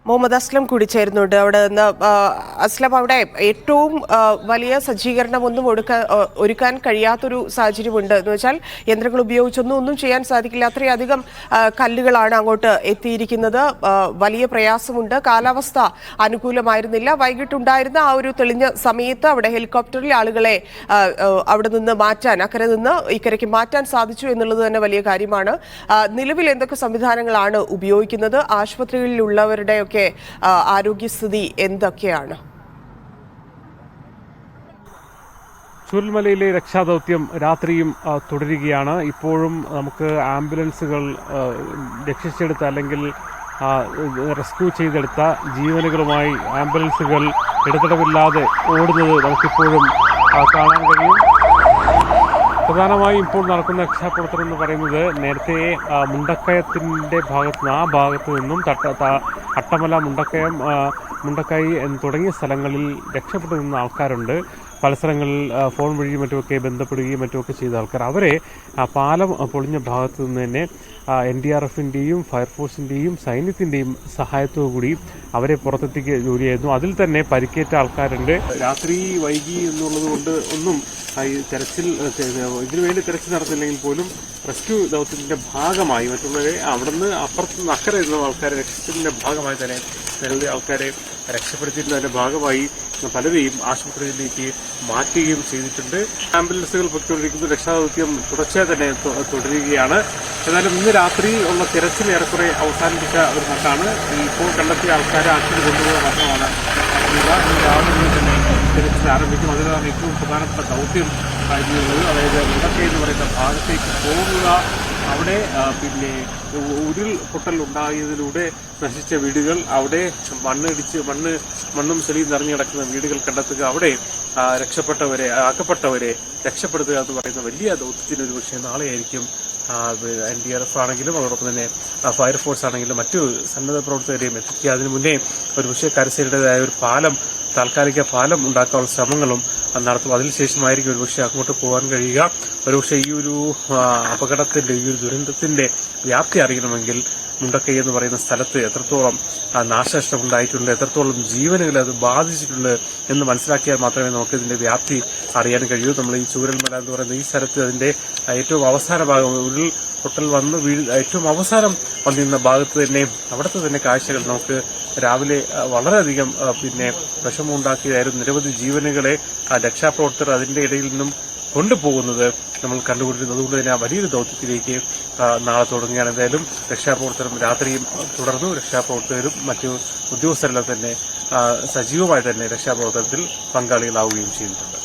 മുഹമ്മദ് അസ്ലം കൂടി ചേരുന്നുണ്ട്. അവിടെ നിന്ന് അസ്ലം, അവിടെ ഏറ്റവും വലിയ സജ്ജീകരണമൊന്നും ഒരുക്കാൻ കഴിയാത്തൊരു സാഹചര്യമുണ്ട്. എന്ന് വെച്ചാൽ യന്ത്രങ്ങൾ ഉപയോഗിച്ചൊന്നും ചെയ്യാൻ സാധിക്കില്ല. അത്രയധികം കല്ലുകളാണ് അങ്ങോട്ട് എത്തിയിരിക്കുന്നത്. വലിയ പ്രയാസമുണ്ട്. കാലാവസ്ഥ അനുകൂലമായിരുന്നില്ല. വൈകിട്ടുണ്ടായിരുന്ന ആ ഒരു തെളിഞ്ഞ സമയത്ത് അവിടെ ഹെലികോപ്റ്ററിൽ ആളുകളെ അവിടെ നിന്ന് മാറ്റാൻ, അക്കരെ നിന്ന് ഇക്കരയ്ക്ക് മാറ്റാൻ സാധിച്ചു എന്നുള്ളത് തന്നെ വലിയ കാര്യമാണ്. നിലവിൽ എന്തൊക്കെ സംവിധാനങ്ങളാണ് ഉപയോഗിക്കുന്നത്? ആശുപത്രികളിലുള്ളവരുടെയൊക്കെ ആരോഗ്യസ്ഥിതി എന്തൊക്കെയാണ്? ചൂരൽമലയിലെ രക്ഷാദൗത്യം രാത്രിയും തുടരുകയാണ്. ഇപ്പോഴും നമുക്ക് ആംബുലൻസുകൾ രക്ഷിച്ചെടുത്ത അല്ലെങ്കിൽ റെസ്ക്യൂ ചെയ്തെടുത്ത ജീവനുകളുമായി ആംബുലൻസുകൾ ഇടതടവില്ലാതെ ഓടുന്നത് നമുക്കിപ്പോഴും കാണാൻ കഴിയും. പ്രധാനമായും ഇപ്പോൾ നടക്കുന്ന രക്ഷാപ്രവർത്തനം എന്ന് പറയുന്നത് നേരത്തെ മുണ്ടക്കയത്തിൻ്റെ ഭാഗത്തു നിന്നും അട്ടമല, മുണ്ടക്കൈ തുടങ്ങിയ സ്ഥലങ്ങളിൽ രക്ഷപ്പെട്ടു നിന്ന ആൾക്കാരുണ്ട്. പല സ്ഥലങ്ങളിൽ ഫോൺ വഴിയും മറ്റുമൊക്കെ ബന്ധപ്പെടുകയും മറ്റുമൊക്കെ ചെയ്ത ആൾക്കാർ, അവരെ പാലം പൊളിഞ്ഞ ഭാഗത്തു നിന്ന് തന്നെ NDRFിൻ്റെയും ഫയർഫോഴ്സിൻ്റെയും സൈന്യത്തിൻ്റെയും സഹായത്തോടുകൂടി അവരെ പുറത്തെത്തിക്കുക ജോലിയായിരുന്നു. അതിൽ തന്നെ പരിക്കേറ്റ ആൾക്കാരുണ്ട്. രാത്രി വൈകി എന്നുള്ളത് കൊണ്ട് ഒന്നും ഈ തെരച്ചിൽ ഇതിനുവേണ്ടി തെരച്ചിൽ നടത്തില്ലെങ്കിൽ പോലും റെസ്ക്യൂ ദൗത്യത്തിന്റെ ഭാഗമായി മറ്റുള്ളവരെ അവിടുന്ന് അപ്പുറത്തുനിന്ന് അക്കരെ ഇരുന്ന ആൾക്കാരെ രക്ഷിച്ചതിന്റെ ഭാഗമായി തന്നെ നിരവധി ആൾക്കാരെ രക്ഷപ്പെടുത്തിയതിന്റെ ഭാഗമായി പലരെയും ആശുപത്രിയിലേക്ക് മാറ്റുകയും ചെയ്തിട്ടുണ്ട്. ആംബുലൻസുകൾ പൊയ്ക്കൊണ്ടിരിക്കുന്ന രക്ഷാദൗത്യം തുടർച്ചയായി തന്നെ തുടരുകയാണ്. എന്നാലും ഇന്ന് രാത്രി ഉള്ള തിരച്ചിൽ ഏറെക്കുറെ അവസാനിപ്പിച്ച ഒരു മട്ടാണ്. ഇപ്പോൾ കണ്ടെത്തിയ ആൾക്കാരെ ആശുപത്രി കൊണ്ടുപോകുന്ന മട്ടമാണ്. രാവിലെ തന്നെ തിരച്ചിൽ ആരംഭിക്കും. അതിലാണ് ഏറ്റവും പ്രധാനപ്പെട്ട ദൗത്യം കഴിഞ്ഞുള്ളത്. അതായത് മുണ്ടക്കൈ എന്ന് പറയുന്ന ഭാഗത്തേക്ക് പോകുക. അവിടെ പിന്നെ ഉരുൾപൊട്ടൽ ഉണ്ടായതിലൂടെ നശിച്ച വീടുകൾ, അവിടെ മണ്ണും ചെളിയും നിറഞ്ഞു കിടക്കുന്ന വീടുകൾ കണ്ടെത്തുക, അവിടെ അകപ്പെട്ടവരെ രക്ഷപ്പെടുത്തുക എന്ന് പറയുന്ന വലിയ ദൗത്യത്തിന് ഒരു പക്ഷേ നാളെയായിരിക്കും NDRF ആണെങ്കിലും അതോടൊപ്പം തന്നെ ഫയർഫോഴ്സ് ആണെങ്കിലും മറ്റു സന്നദ്ധ പ്രവർത്തകരെയും എത്തിക്കുക. അതിനു മുന്നേ ഒരു പക്ഷേ കരസേനയുടേതായ ഒരു താൽക്കാലിക പാലം ഉണ്ടാക്കാനുള്ള ശ്രമങ്ങളും നടത്തും. അതിനുശേഷമായിരിക്കും ഒരുപക്ഷെ അങ്ങോട്ട് പോകാൻ കഴിയുക. ഒരുപക്ഷെ ഈ ഒരു അപകടത്തിന്റെ, ഈ ഒരു ദുരന്തത്തിന്റെ വ്യാപ്തി അറിയണമെങ്കിൽ മുണ്ടക്കൈ എന്ന് പറയുന്ന സ്ഥലത്ത് എത്രത്തോളം നാശനഷ്ടം ഉണ്ടായിട്ടുണ്ട്, എത്രത്തോളം ജീവനുകളെ അത് ബാധിച്ചിട്ടുണ്ട് എന്ന് മനസ്സിലാക്കിയാൽ മാത്രമേ നമുക്ക് ഇതിന്റെ വ്യാപ്തി അറിയാൻ കഴിയൂ. നമ്മൾ ഈ ചൂരൽമല എന്ന് പറയുന്ന ഈ സ്ഥലത്ത് അതിന്റെ ഏറ്റവും അവസാന ഭാഗം ഉരുൾപൊട്ടൽ ഏറ്റവും അവസാനം വന്നിരുന്ന ഭാഗത്ത് തന്നെ അവിടുത്തെ തന്നെ കാഴ്ചകൾ നമുക്ക് രാവിലെ വളരെയധികം വിഷമമുണ്ടാക്കിയതായിരുന്നു. നിരവധി ജീവനുകളെ രക്ഷാപ്രവർത്തകർ അതിന്റെ ഇടയിൽ നിന്നും കൊണ്ടുപോകുന്നത് നമ്മൾ കണ്ടുകൊണ്ടിരുന്നത്. അതുകൊണ്ട് തന്നെ ആ വലിയൊരു ദൗത്യത്തിലേക്ക് നാളെ തുടങ്ങുകയാണ്. എന്തായാലും രക്ഷാപ്രവർത്തനം രാത്രിയും തുടർന്നു. രക്ഷാപ്രവർത്തകരും മറ്റു ഉദ്യോഗസ്ഥരെല്ലാം തന്നെ സജീവമായി തന്നെ രക്ഷാപ്രവർത്തനത്തിൽ പങ്കാളികളാവുകയും ചെയ്യുന്നുണ്ട്.